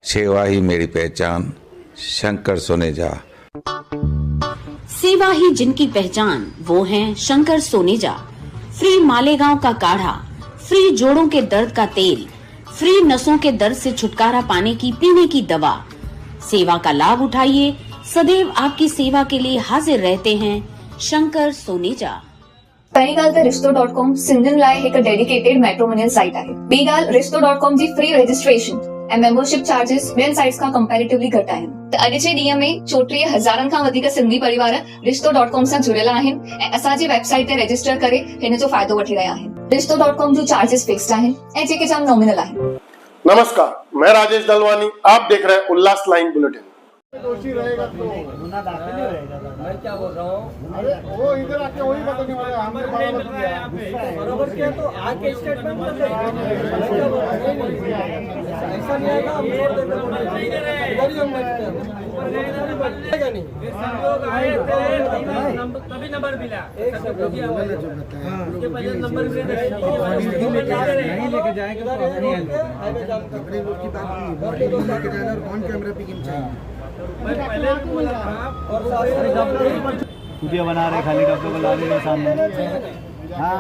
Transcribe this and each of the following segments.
सेवा ही मेरी पहचान, शंकर सोनेजा। सेवा ही जिनकी पहचान, वो हैं शंकर सोनेजा। फ्री मालेगांव का काढ़ा, फ्री जोड़ों के दर्द का तेल, फ्री नसों के दर्द से छुटकारा पाने की पीने की दवा। सेवा का लाभ उठाइए, सदैव आपकी सेवा के लिए हाजिर रहते हैं शंकर सोनेजा। पहिली तर रिश्तो.com सिंधन लाइ हिकु डेडिकेटेड मैट्रिमोनियल साइट आहे। ॿी ॻाल्हि रिश्तो.com जी फ्री रजिस्ट्रेशन ऐं मेंबरशिप चार्जेस ॿियनि साइट्स खां कंपेरेटिवली घटि आहिनि। त अॼु जे ॾींहं में 34,000 खां वधीक सिंधी परिवार रिश्तो.com सां जुड़ियल आहिनि ऐं असांजी वेबसाइट ते रजिस्टर करे हिन जो फ़ाइदो वठी रहिया आहिनि। रिश्तो.com जो चार्जेस फिक्स्ड आहिनि ऐं जेके जाम नॉमिनल आहिनि। नमस्कार, मैं राजेश दलवानी, आप देख रहे हैं उल्लास लाइन बुलेटिन। दोषी रहेगा तो गुना दाखिल नहीं रहेगा। मैं क्या बोल रहा हूँ, अरे वो इधर आके वही बताने वाला है। हमने बराबर किया तो आके स्टेटमेंट कर दे। ऐसा नहीं आएगा, हम छोड़ देते हैं, इधर ही हम बैठते हैं, बढ़ेगा नहीं। लोग आए तभी नंबर मिला, उसके पहले नंबर नहीं लेके जाएगा, ऑन कैमरा पिकिंग चाहिए। बना रहे, खाली डब्बे को ला रहे सामने। हाँ,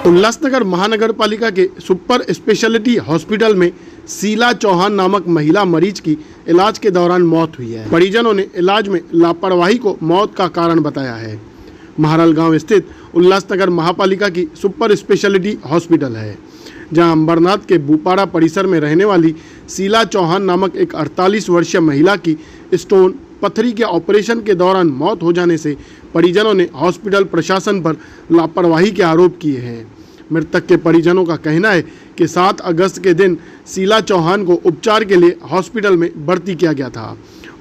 उल्लासनगर महानगर पालिका के सुपर स्पेशलिटी हॉस्पिटल में शीला चौहान नामक महिला मरीज की इलाज के दौरान मौत हुई है। परिजनों ने इलाज में लापरवाही को मौत का कारण बताया है। महाराल गांव स्थित उल्लासनगर महापालिका की सुपर स्पेशलिटी हॉस्पिटल है, जहां अंबरनाथ के बुपाड़ा परिसर में रहने वाली शीला चौहान नामक एक 48 वर्षीय महिला की स्टोन पथरी के ऑपरेशन के दौरान मौत हो जाने से परिजनों ने हॉस्पिटल प्रशासन पर लापरवाही के आरोप किए हैं। मृतक के परिजनों का कहना है कि 7 अगस्त के दिन शीला चौहान को उपचार के लिए हॉस्पिटल में भर्ती किया गया था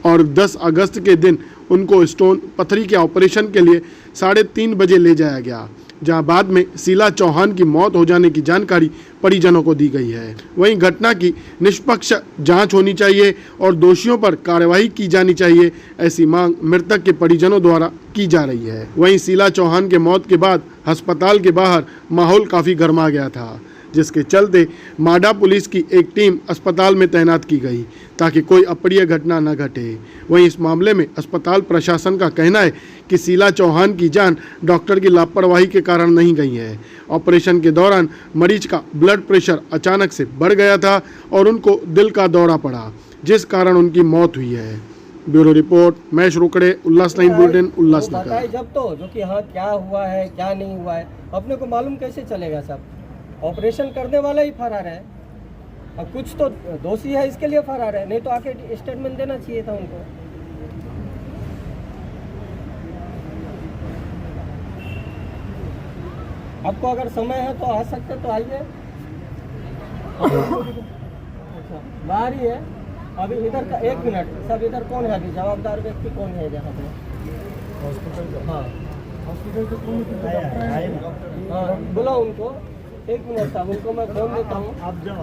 और 10 अगस्त के दिन उनको स्टोन पथरी के ऑपरेशन के लिए 3:30 बजे ले जाया गया, जहां बाद में शीला चौहान की मौत हो जाने की जानकारी परिजनों को दी गई है। वहीं घटना की निष्पक्ष जांच होनी चाहिए और दोषियों पर कार्रवाई की जानी चाहिए, ऐसी मांग मृतक के परिजनों द्वारा की जा रही है। वहीं शीला चौहान के मौत के बाद अस्पताल के बाहर माहौल काफ़ी गर्मा गया था, जिसके चलते माडा पुलिस की एक टीम अस्पताल में तैनात की गई ताकि कोई अप्रिय घटना न घटे। वहीं इस मामले में अस्पताल प्रशासन का कहना है कि शीला चौहान की जान डॉक्टर की लापरवाही के कारण नहीं गई है। ऑपरेशन के दौरान मरीज का ब्लड प्रेशर अचानक से बढ़ गया था और उनको दिल का दौरा पड़ा, जिस कारण उनकी मौत हुई है। ब्यूरो रिपोर्ट, महेश रोकड़े, उल्लास लाइन बुलेटिन, उल्लासनगर। जब तो जो कि हाँ क्या हुआ है क्या नहीं हुआ है अपने को मालूम कैसे चलेगा? सब ऑपरेशन करने वाला ही फरार है, अब कुछ तो दोषी है इसके लिए फरार है, नहीं तो आके स्टेटमेंट देना चाहिए था उनको। आपको अगर समय है तो आ सकते तो आइए। बाहर ही है अभी, इधर का 1 मिनट सब, इधर कौन है अभी जवाबदार व्यक्ति कौन है जहाँ पे? हॉस्पिटल, हाँ हॉस्पिटल के कौन? हाँ बुलाओ उनको, 1 मिनट साहब, उनको मैं फोन देता हूँ, आप जाओ।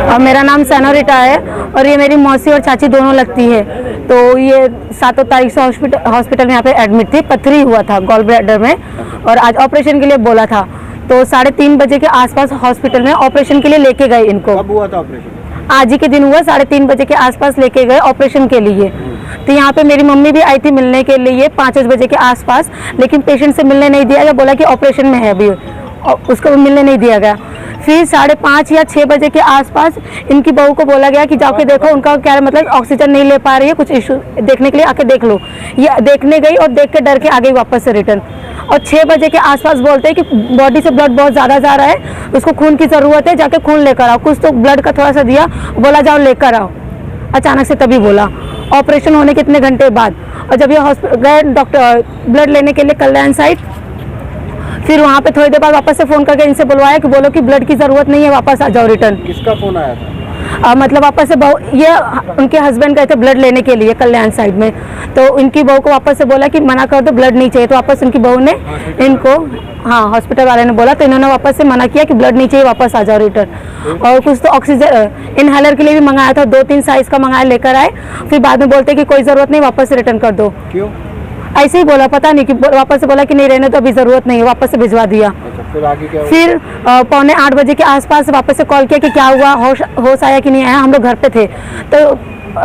और मेरा नाम सैनोरिटा है और ये मेरी मौसी और चाची दोनों लगती है। तो ये 7 तारीख से हॉस्पिटल में यहाँ पे एडमिट थी, पथरी हुआ था गॉल ब्लैडर में और आज ऑपरेशन के लिए बोला था। तो 3:30 बजे के आसपास हॉस्पिटल में ऑपरेशन के लिए लेके गए इनको। कब हुआ था ऑपरेशन? आज ही के दिन हुआ, 3:30 बजे के आसपास लेके गए ऑपरेशन के लिए। तो यहाँ पे मेरी मम्मी भी आई थी मिलने के लिए 5 बजे के आसपास, लेकिन पेशेंट से मिलने नहीं दिया गया, बोला कि ऑपरेशन में है अभी, उसको भी मिलने नहीं दिया गया। फिर 5:30 या 6 बजे के आसपास इनकी बहू को बोला गया कि जाके देखो उनका क्या मतलब ऑक्सीजन नहीं ले पा रही है, कुछ इशू देखने के लिए आके देख लो। ये देखने गई और देख के डर के आ गई वापस से रिटर्न। और 6 बजे के आसपास बोलते हैं कि बॉडी से ब्लड बहुत ज़्यादा जा रहा है, उसको खून की ज़रूरत है, जाके खून लेकर आओ। कुछ तो ब्लड का थोड़ा सा दिया, बोला जाओ लेकर आओ। अचानक से तभी बोला, ऑपरेशन होने के इतने घंटे बाद। और जब ये हॉस्पिटल गए डॉक्टर ब्लड लेने के लिए कल्याण साइड, फिर वहाँ पे थोड़ी देर बाद वापस से फ़ोन करके इनसे बुलवाया कि बोलो कि ब्लड की ज़रूरत नहीं है, वापस आ जाओ रिटर्न। किसका फ़ोन आया था? मतलब वापस से ये उनके हस्बैंड गए थे ब्लड लेने के लिए कल्याण साइड में, तो इनकी बहू को वापस से बोला कि मना कर दो, ब्लड नहीं चाहिए। तो वापस उनकी बहू ने इनको, हाँ हॉस्पिटल वाले ने बोला, तो इन्होंने वापस से मना किया कि ब्लड नहीं चाहिए, वापस आ जाओ रिटर्न। और कुछ तो ऑक्सीजन इनहेलर के लिए भी मंगाया था, 2-3 साइज़ का मंगाया, लेकर आए। फिर बाद में बोलते कि कोई ज़रूरत नहीं, वापस से रिटर्न कर दो। क्यों? ऐसे ही बोला, पता नहीं कि वापस से बोला कि नहीं रहने तो अभी ज़रूरत नहीं है, वापस से भिजवा दिया। फिर आगे क्या हुआ? फिर पौने 8 बजे के आसपास वापस से कॉल किया कि क्या हुआ, होश आया कि नहीं आया। हम लोग घर पे थे तो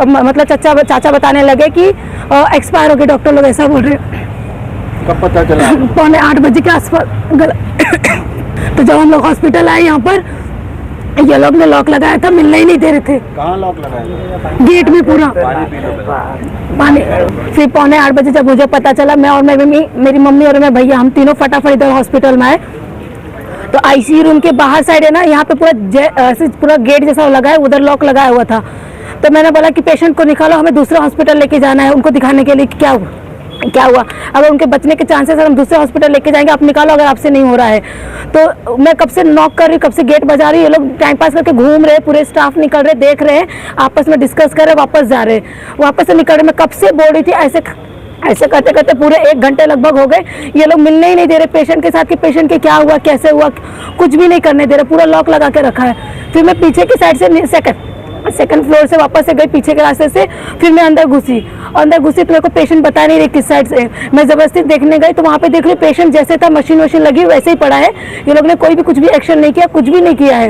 मतलब चाचा बताने लगे कि एक्सपायर हो गए, डॉक्टर लोग ऐसा बोल रहे। कब पता चला? पौने 8 बजे के आसपास तो जब हम लोग हॉस्पिटल आए यहाँ पर, ये लोग ने लॉक लगाया था, मिलने ही नहीं दे रहे थे। कहाँ लॉक लगाया? गेट में पूरा पानी। फिर पौने 8 बजे जब मुझे पता चला, मैं और मेरी मम्मी और मैं भैया, हम तीनों फटाफट इधर हॉस्पिटल में आए। तो आईसीयू रूम के बाहर साइड है ना, यहाँ पे पूरा गेट जैसा लगा है, उधर लॉक लगाया हुआ था। तो मैंने बोला कि पेशेंट को निकालो, हमें दूसरे हॉस्पिटल लेके जाना है, उनको दिखाने के लिए कि क्या हुआ। अगर उनके बचने के चांसेस है हम दूसरे हॉस्पिटल लेके जाएंगे, आप निकालो अगर आपसे नहीं हो रहा है। तो मैं कब से नॉक कर रही हूँ, कब से गेट बजा रही हूँ, ये लोग टाइम पास करके घूम रहे, पूरे स्टाफ निकल रहे, देख रहे हैं, आपस में डिस्कस कर रहे, वापस जा रहे, वापस से निकल रहे। मैं कब से बोल रही थी, ऐसे करते करते पूरे 1 घंटे लगभग हो गए। ये लोग मिलने ही नहीं दे रहे पेशेंट के साथ कि पेशेंट के क्या हुआ, कैसे हुआ, कुछ भी नहीं करने दे रहे, पूरा लॉक लगा के रखा है। फिर मैं पीछे की साइड से सेकंड फ्लोर से वापस से गई, पीछे के रास्ते से। फिर मैं अंदर घुसी तो मेरे को पेशेंट बता नहीं रही किस साइड से। मैं जबरदस्ती देखने गई तो वहाँ पे देख रही पेशेंट जैसे था, मशीन वशीन लगी वैसे ही पड़ा है। ये लोग ने कोई भी कुछ भी एक्शन नहीं किया, कुछ भी नहीं किया है।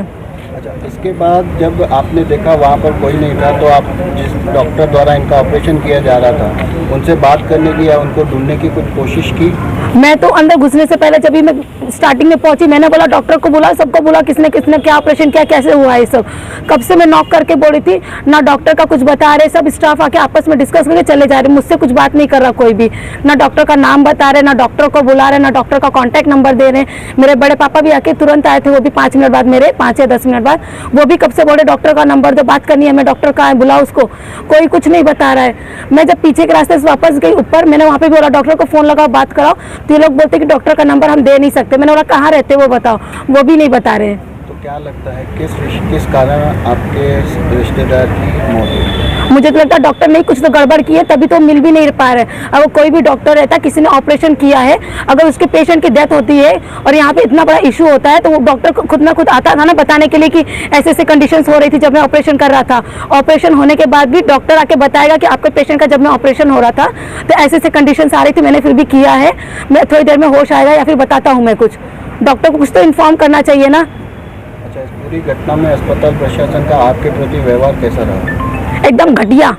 अच्छा, इसके बाद जब आपने देखा वहाँ पर कोई नहीं था, तो आप जिस डॉक्टर द्वारा इनका ऑपरेशन किया जा रहा था, उनसे बात करने की या उनको ढूंढने की कुछ कोशिश की? मैं तो अंदर घुसने से पहले जब भी मैं स्टार्टिंग में पहुंची, मैंने बोला डॉक्टर को बुला, सबको बोला किसने क्या ऑपरेशन किया, कैसे हुआ है सब। कब से मैं नॉक करके बोल रही थी, ना डॉक्टर का कुछ बता रहे, सब स्टाफ आके आपस में डिस्कस करके चले जा रहे, मुझसे कुछ बात नहीं कर रहा कोई भी, ना डॉक्टर का नाम बता रहे, ना डॉक्टर को बुला रहे, ना डॉक्टर का कॉन्टैक्ट नंबर दे रहे। मेरे बड़े पापा भी आके तुरंत आए थे, वो भी 5 मिनट बाद, मेरे 5 या 10 मिनट बाद। वो भी कब से बोले डॉक्टर का नंबर दो, बात करनी है, मैं डॉक्टर का है, बुलाओ उसको। कोई कुछ नहीं बता रहा है। मैं जब पीछे के रास्ते से वापस गई ऊपर, मैंने वहाँ पे बोला डॉक्टर को फोन लगाओ, बात कराओ। तो ये लोग बोलते कि डॉक्टर का नंबर हम दे नहीं सकते। मैंने बोला कहाँ रहते वो बताओ, वो भी नहीं बता रहे। तो क्या लगता है किस कारण आपके रिश्तेदार की मौत हुई? मुझे तो लगता है डॉक्टर ने कुछ तो गड़बड़ की है, तभी तो मिल भी नहीं पा रहे। अगर कोई भी डॉक्टर रहता, किसी ने ऑपरेशन किया है, अगर उसके पेशेंट की डेथ होती है और यहाँ पे इतना बड़ा इशू होता है, तो वो डॉक्टर खुद ना खुद आता था ना बताने के लिए कि ऐसे ऐसे कंडीशंस हो रही थी जब मैं ऑपरेशन कर रहा था। ऑपरेशन होने के बाद भी डॉक्टर आके बताएगा कि आपके पेशेंट का जब मैं ऑपरेशन हो रहा था तो ऐसे ऐसे कंडीशंस आ रही थी, मैंने फिर भी किया है, मैं थोड़ी देर में होश आएगा या फिर बताता हूँ मैं कुछ। डॉक्टर को कुछ तो इन्फॉर्म करना चाहिए ना। अच्छा, इस पूरी घटना में अस्पताल प्रशासन का आपके प्रति व्यवहार कैसा रहा? एकदम घटिया।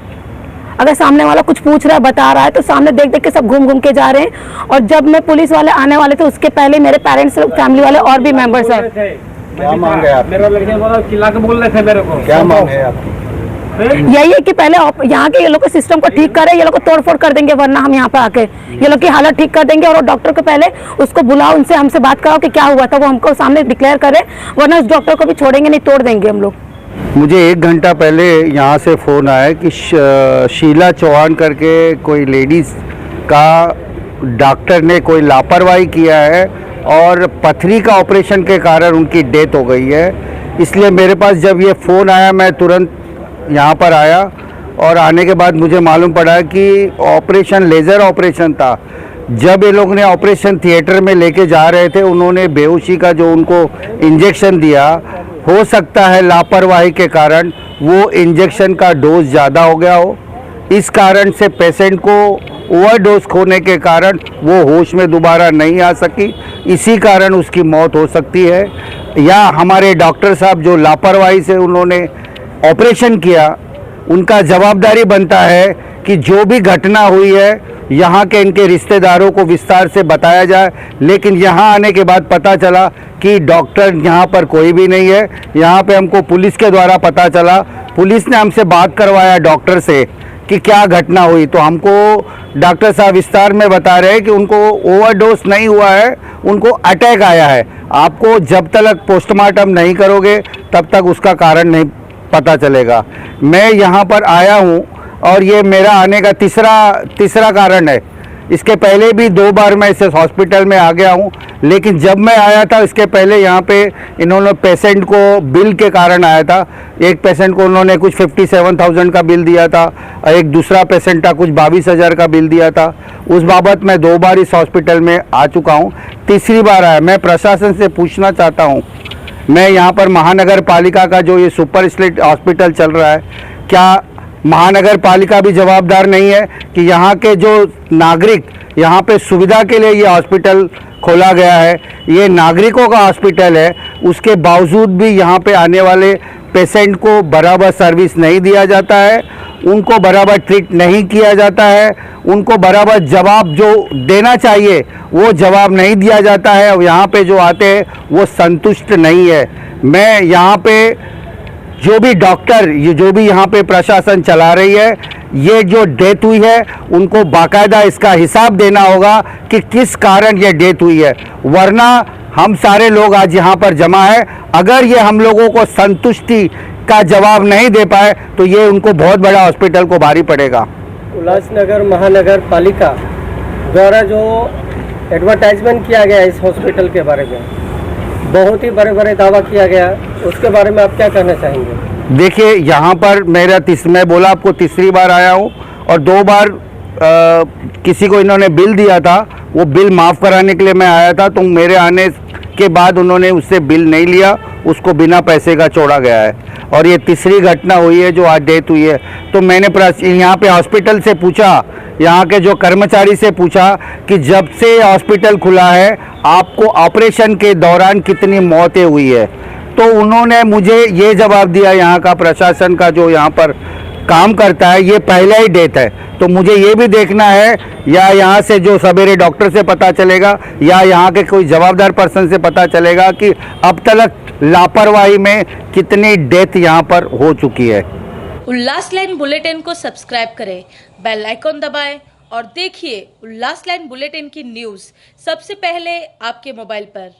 अगर सामने वाला कुछ पूछ रहा है, बता रहा है, तो सामने देख देख के सब घूम घूम के जा रहे हैं। और जब मैं पुलिस वाले आने वाले थे उसके पहले मेरे पेरेंट्स, फैमिली वाले और भी मेंबर्स हैं। क्या मांग है आप? मेरे लड़के बोला चिल्ला के बोल रहे थे मेरे को। क्या मांग है आपकी? यही है कि पहले यहाँ के ये लोग के सिस्टम को ठीक करे, ये लोग को तोड़फोड़ कर देंगे, वरना हम यहाँ पे आके ये लोग की हालत ठीक कर देंगे। और डॉक्टर को पहले उसको बुलाओ, उनसे हमसे बात कराओ कि क्या हुआ था, वो हमको सामने डिक्लेयर करे, वरना उस डॉक्टर को भी छोड़ेंगे नहीं, तोड़ देंगे हम लोग। मुझे 1 घंटा पहले यहाँ से फ़ोन आया कि शीला चौहान करके कोई लेडीज़ का डॉक्टर ने कोई लापरवाही किया है और पथरी का ऑपरेशन के कारण उनकी डेथ हो गई है। इसलिए मेरे पास जब ये फ़ोन आया, मैं तुरंत यहाँ पर आया और आने के बाद मुझे मालूम पड़ा कि ऑपरेशन लेज़र ऑपरेशन था। जब ये लोग ने ऑपरेशन थिएटर में लेके जा रहे थे, उन्होंने बेहोशी का जो उनको इंजेक्शन दिया, हो सकता है लापरवाही के कारण वो इंजेक्शन का डोज ज़्यादा हो गया हो। इस कारण से पेशेंट को ओवरडोज होने के कारण वो होश में दोबारा नहीं आ सकी, इसी कारण उसकी मौत हो सकती है। या हमारे डॉक्टर साहब जो लापरवाही से उन्होंने ऑपरेशन किया, उनका जवाबदारी बनता है कि जो भी घटना हुई है यहाँ के इनके रिश्तेदारों को विस्तार से बताया जाए। लेकिन यहाँ आने के बाद पता चला कि डॉक्टर यहाँ पर कोई भी नहीं है। यहाँ पे हमको पुलिस के द्वारा पता चला, पुलिस ने हमसे बात करवाया डॉक्टर से कि क्या घटना हुई, तो हमको डॉक्टर साहब विस्तार में बता रहे हैं कि उनको ओवरडोज नहीं हुआ है, उनको अटैक आया है। आपको जब तक पोस्टमार्टम नहीं करोगे तब तक उसका कारण नहीं पता चलेगा। मैं यहाँ पर आया हूँ और ये मेरा आने का तीसरा कारण है। इसके पहले भी 2 बार मैं इस हॉस्पिटल में आ गया हूँ, लेकिन जब मैं आया था इसके पहले यहाँ पे इन्होंने पेशेंट को बिल के कारण आया था। एक पेशेंट को उन्होंने कुछ 57,000 का बिल दिया था, एक दूसरा पेशेंट था कुछ 22,000 का बिल दिया था। उस बाबत मैं 2 बार इस हॉस्पिटल में आ चुका हूँ, तीसरी बार आया। मैं प्रशासन से पूछना चाहता हूँ, मैं यहाँ पर महानगर पालिका का जो ये सुपर स्पेशलिटी हॉस्पिटल चल रहा है, क्या महानगर पालिका भी जवाबदार नहीं है कि यहाँ के जो नागरिक यहाँ पे सुविधा के लिए ये हॉस्पिटल खोला गया है। ये नागरिकों का हॉस्पिटल है, उसके बावजूद भी यहाँ पे आने वाले पेशेंट को बराबर सर्विस नहीं दिया जाता है, उनको बराबर ट्रीट नहीं किया जाता है, उनको बराबर जवाब जो देना चाहिए वो जवाब नहीं दिया जाता है। और यहाँ पे जो आते हैं वो संतुष्ट नहीं है। मैं यहाँ पे जो भी डॉक्टर, ये जो भी यहाँ पे प्रशासन चला रही है, ये जो डेथ हुई है उनको बाकायदा इसका हिसाब देना होगा कि किस कारण ये डेथ हुई है, वरना हम सारे लोग आज यहाँ पर जमा है, अगर ये हम लोगों को संतुष्टि का जवाब नहीं दे पाए तो ये उनको बहुत बड़ा हॉस्पिटल को भारी पड़ेगा। उल्लासनगर महानगर पालिका द्वारा जो एडवर्टाइजमेंट किया गया इस हॉस्पिटल के बारे में, बहुत ही बड़े बड़े दावा किया गया, उसके बारे में आप क्या कहना चाहेंगे? देखिए, यहाँ पर मैं बोला आपको तीसरी बार आया हूँ और 2 बार किसी को इन्होंने बिल दिया था, वो बिल माफ़ कराने के लिए मैं आया था, तो मेरे आने के बाद उन्होंने उससे बिल नहीं लिया, उसको बिना पैसे का छोड़ा गया है। और ये तीसरी घटना हुई है जो आज डेथ हुई है। तो मैंने यहाँ पे हॉस्पिटल से पूछा, यहाँ के जो कर्मचारी से पूछा कि जब से हॉस्पिटल खुला है आपको ऑपरेशन के दौरान कितनी मौतें हुई है, तो उन्होंने मुझे ये जवाब दिया, यहाँ का प्रशासन का जो यहाँ पर काम करता है, ये पहला ही डेथ है। तो मुझे ये भी देखना है, या यहाँ से जो सवेरे डॉक्टर से पता चलेगा या यहाँ के कोई जवाबदार पर्सन से पता चलेगा कि अब तक लापरवाही में कितनी डेथ यहाँ पर हो चुकी है। उल्लास लाइन बुलेटिन को सब्सक्राइब करें, बेल आइकॉन दबाएं और देखिए उल्लास लाइन बुलेटिन की न्यूज़ सबसे पहले आपके मोबाइल पर।